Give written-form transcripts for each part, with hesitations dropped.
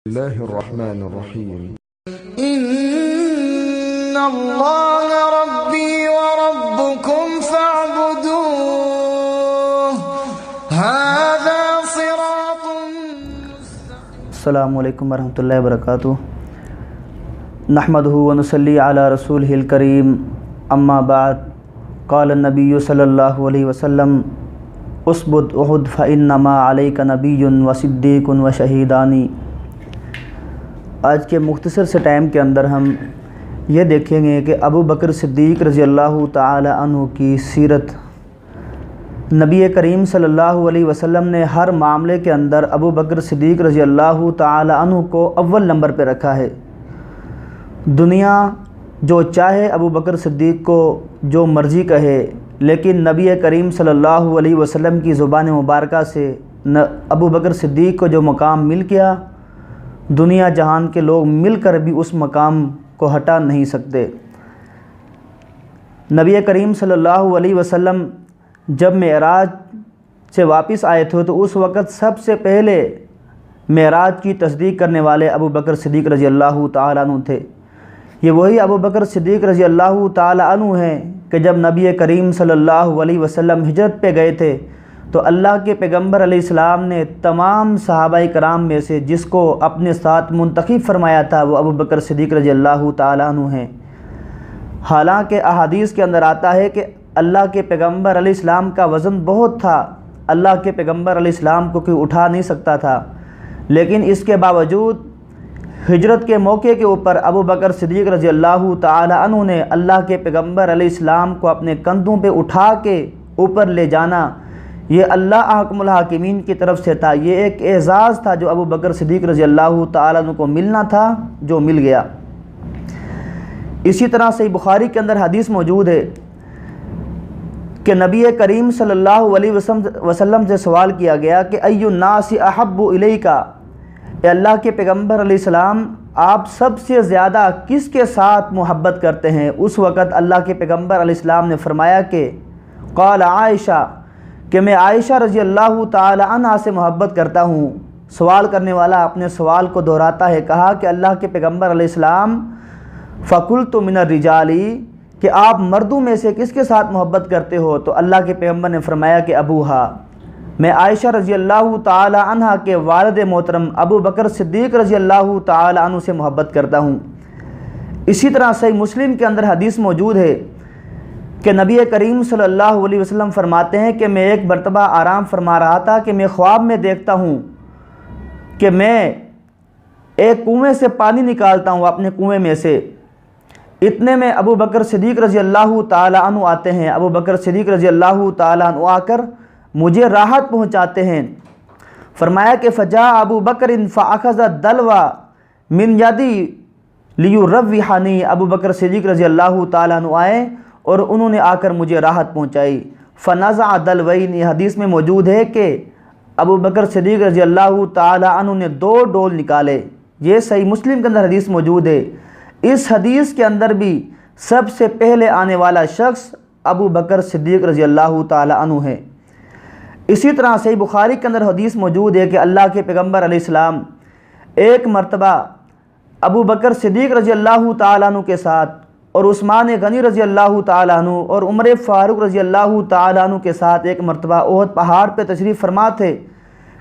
الله الرحمن الرحيم إن الله ربي وربكم فاعبدوه هذا صراط السلام علیکم ورحمۃ اللہ وبرکاتہ۔ نحمده ونصلی علی رسولہ الکریم، اما بعد، قال النبی صلی اللہ علیہ وسلم اثبت احد فانما علیک نبی وصدیق وشہیدان۔ آج کے مختصر سے ٹائم کے اندر ہم یہ دیکھیں گے کہ ابو بکر صدیق رضی اللہ تعالی عنہ کی سیرت۔ نبی کریم صلی اللہ علیہ وسلم نے ہر معاملے کے اندر ابو بکر صدیق رضی اللہ تعالی عنہ کو اول نمبر پہ رکھا ہے۔ دنیا جو چاہے ابو بکر صدیق کو جو مرضی کہے، لیکن نبی کریم صلی اللہ علیہ وسلم کی زبان مبارکہ سے ابو بکر صدیق کو جو مقام مل گیا، دنیا جہان کے لوگ مل کر بھی اس مقام کو ہٹا نہیں سکتے۔ نبی کریم صلی اللہ علیہ وسلم جب معراج سے واپس آئے تھے تو اس وقت سب سے پہلے معراج کی تصدیق کرنے والے ابو بکر صدیق رضی اللہ تعالیٰ عنہ تھے۔ یہ وہی ابو بکر صدیق رضی اللہ تعالیٰ عنہ ہیں کہ جب نبی کریم صلی اللہ علیہ وسلم ہجرت پہ گئے تھے تو اللہ کے پیغمبر علیہ السلام نے تمام صحابہ کرام میں سے جس کو اپنے ساتھ منتخب فرمایا تھا وہ ابو بکر صدیق رضی اللہ تعالیٰ عنہ ہیں۔ حالانکہ احادیث کے اندر آتا ہے کہ اللہ کے پیغمبر علیہ السلام کا وزن بہت تھا، اللہ کے پیغمبر علیہ السلام کو کوئی اٹھا نہیں سکتا تھا، لیکن اس کے باوجود ہجرت کے موقع کے اوپر ابو بکر صدیق رضی اللہ تعالی عنہ نے اللہ کے پیغمبر علیہ السلام کو اپنے کندھوں پہ اٹھا کے اوپر لے جانا، یہ اللہ احکم الحاکمین کی طرف سے تھا۔ یہ ایک اعزاز تھا جو ابو بکر صدیق رضی اللہ تعالی عنہ کو ملنا تھا، جو مل گیا۔ اسی طرح صحیح بخاری کے اندر حدیث موجود ہے کہ نبی کریم صلی اللہ علیہ وسلم سے سوال کیا گیا کہ ای الناس احب الیک، اے اللہ کے پیغمبر علیہ السلام آپ سب سے زیادہ کس کے ساتھ محبت کرتے ہیں؟ اس وقت اللہ کے پیغمبر علیہ السلام نے فرمایا کہ قال عائشہ، کہ میں عائشہ رضی اللہ تعالی عنہا سے محبت کرتا ہوں۔ سوال کرنے والا اپنے سوال کو دہراتا ہے، کہا کہ اللہ کے پیغمبر علیہ السلام فقلت من الرجال، کہ آپ مردوں میں سے کس کے ساتھ محبت کرتے ہو؟ تو اللہ کے پیغمبر نے فرمایا کہ ابوہا، میں عائشہ رضی اللہ تعالی عنہا کے والد محترم ابو بکر صدیق رضی اللہ تعالی عنہ سے محبت کرتا ہوں۔ اسی طرح صحیح مسلم کے اندر حدیث موجود ہے کہ نبی کریم صلی اللہ علیہ وسلم فرماتے ہیں کہ میں ایک مرتبہ آرام فرما رہا تھا کہ میں خواب میں دیکھتا ہوں کہ میں ایک کنویں سے پانی نکالتا ہوں اپنے کنویں میں سے، اتنے میں ابو بکر صدیق رضی اللہ تعالی عنہ آتے ہیں۔ ابو بکر صدیق رضی اللہ تعالی عنہ آ کر مجھے راحت پہنچاتے ہیں۔ فرمایا کہ فجاء ابو بکر فاخذ الدلو من یدی لیروحنی، ابو بکر صدیق رضی اللہ تعالی عنہ آئے اور انہوں نے آ کر مجھے راحت پہنچائی۔ فنزع دلوین، حدیث میں موجود ہے کہ ابو بکر صدیق رضی اللہ تعالی عنہ نے 2 ڈول نکالے۔ یہ صحیح مسلم کے اندر حدیث موجود ہے۔ اس حدیث کے اندر بھی سب سے پہلے آنے والا شخص ابو بکر صدیق رضی اللہ تعالی عنہ ہے۔ اسی طرح صحیح بخاری کے اندر حدیث موجود ہے کہ اللہ کے پیغمبر علیہ السلام ایک مرتبہ ابو بکر صدیق رضی اللہ تعالی عنہ کے ساتھ اور عثمان غنی رضی اللہ تعالی عنہ اور عمر فاروق رضی اللہ تعالی عنہ کے ساتھ ایک مرتبہ احد پہاڑ پہ تشریف فرما تھے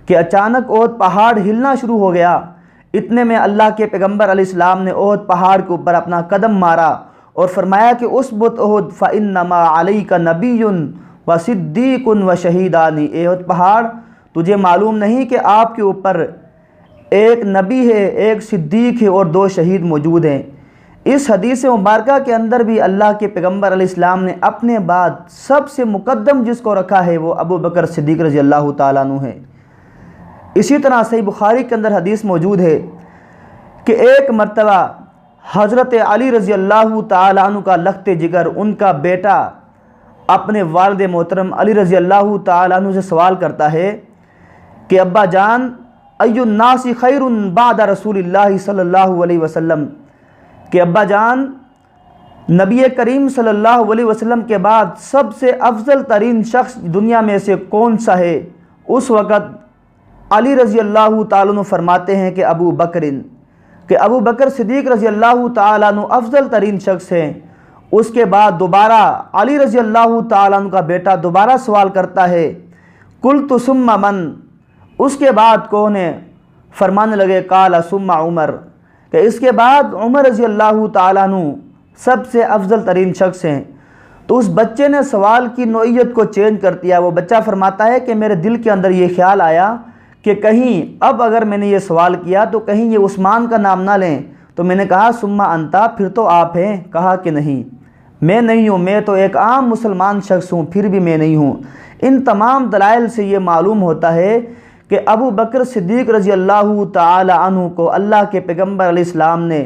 کہ اچانک احد پہاڑ ہلنا شروع ہو گیا۔ اتنے میں اللہ کے پیغمبر علیہ السلام نے احد پہاڑ کے اوپر اپنا قدم مارا اور فرمایا کہ اثبت احد فانما علیک نبی وصدیق وشہیدان، اے احد پہاڑ تجھے معلوم نہیں کہ آپ کے اوپر ایک نبی ہے، ایک صدیق ہے اور 2 شہید موجود ہیں۔ اس حدیث مبارکہ کے اندر بھی اللہ کے پیغمبر علیہ السلام نے اپنے بعد سب سے مقدم جس کو رکھا ہے وہ ابو بکر صدیق رضی اللہ تعالیٰ عنہ ہے۔ اسی طرح صحیح بخاری کے اندر حدیث موجود ہے کہ ایک مرتبہ حضرت علی رضی اللہ تعالیٰ عنہ کا لخت جگر، ان کا بیٹا اپنے والد محترم علی رضی اللہ تعالیٰ عنہ سے سوال کرتا ہے کہ ابا جان ای الناس خیر بعد رسول اللہ صلی اللہ علیہ وسلم، کہ ابا جان نبی کریم صلی اللہ علیہ وسلم کے بعد سب سے افضل ترین شخص دنیا میں سے کون سا ہے؟ اس وقت علی رضی اللہ تعالیٰ عنہ فرماتے ہیں کہ ابو بکر صدیق رضی اللہ تعالیٰ عنہ افضل ترین شخص ہیں۔ اس کے بعد دوبارہ علی رضی اللہ تعالیٰ عنہ کا بیٹا دوبارہ سوال کرتا ہے، قلت ثم من، اس کے بعد کون ہے؟ فرمانے لگے قال ثم عمر، کہ اس کے بعد عمر رضی اللہ تعالیٰ عنہ سب سے افضل ترین شخص ہیں۔ تو اس بچے نے سوال کی نوعیت کو چینج کر دیا۔ وہ بچہ فرماتا ہے کہ میرے دل کے اندر یہ خیال آیا کہ کہیں اب اگر میں نے یہ سوال کیا تو کہیں یہ عثمان کا نام نہ لیں، تو میں نے کہا ثم انتا، پھر تو آپ ہیں؟ کہا کہ نہیں، میں نہیں ہوں، میں تو ایک عام مسلمان شخص ہوں، پھر بھی میں نہیں ہوں۔ ان تمام دلائل سے یہ معلوم ہوتا ہے کہ ابو بکر صدیق رضی اللہ تعالی عنہ کو اللہ کے پیغمبر علیہ السلام نے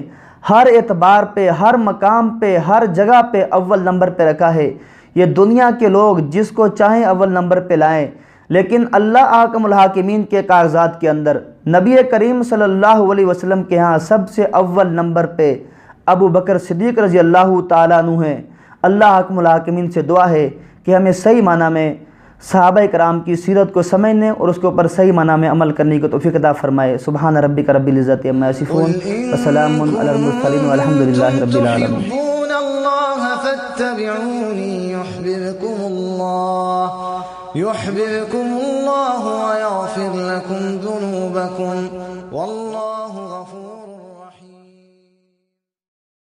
ہر اعتبار پہ، ہر مقام پہ، ہر جگہ پہ اول نمبر پہ رکھا ہے۔ یہ دنیا کے لوگ جس کو چاہیں اول نمبر پہ لائیں، لیکن اللہ احکم الحاکمین کے کاغذات کے اندر نبی کریم صلی اللہ علیہ وسلم کے ہاں سب سے اول نمبر پہ ابو بکر صدیق رضی اللہ تعالیٰ عنہ ہیں۔ اللہ حکم الحاکمین سے دعا ہے کہ ہمیں صحیح معنی میں صحابہ کرام کی سیرت کو سمجھنے اور اس کے اوپر صحیح معنی میں عمل کرنے کو توفیق عطا فرمائے۔ سبحان ربک رب العزت عما یصفون وسلام علی المرسلین والحمد للہ رب العالمین۔ تحبون اللہ فاتبعونی يحببكم الله ويغفر لكم ذنوبكم والله